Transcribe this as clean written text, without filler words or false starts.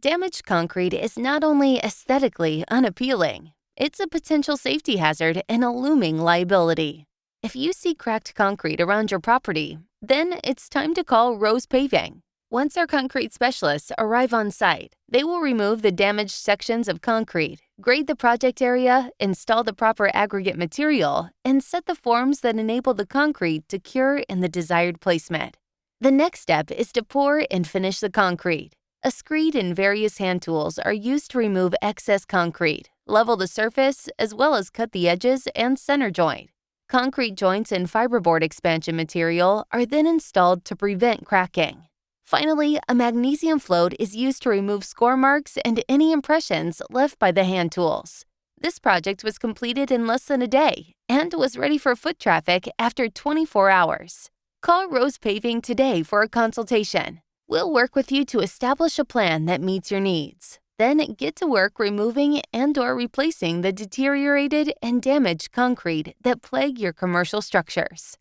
Damaged concrete is not only aesthetically unappealing, it's a potential safety hazard and a looming liability. If you see cracked concrete around your property, then it's time to call Rose Paving. Once our concrete specialists arrive on site, they will remove the damaged sections of concrete, grade the project area, install the proper aggregate material, and set the forms that enable the concrete to cure in the desired placement. The next step is to pour and finish the concrete. A screed and various hand tools are used to remove excess concrete, level the surface, as well as cut the edges and center joint. Concrete joints and fiberboard expansion material are then installed to prevent cracking. Finally, a magnesium float is used to remove score marks and any impressions left by the hand tools. This project was completed in less than a day and was ready for foot traffic after 24 hours. Call Rose Paving today for a consultation. We'll work with you to establish a plan that meets your needs. Then get to work removing and/or replacing the deteriorated and damaged concrete that plague your commercial structures.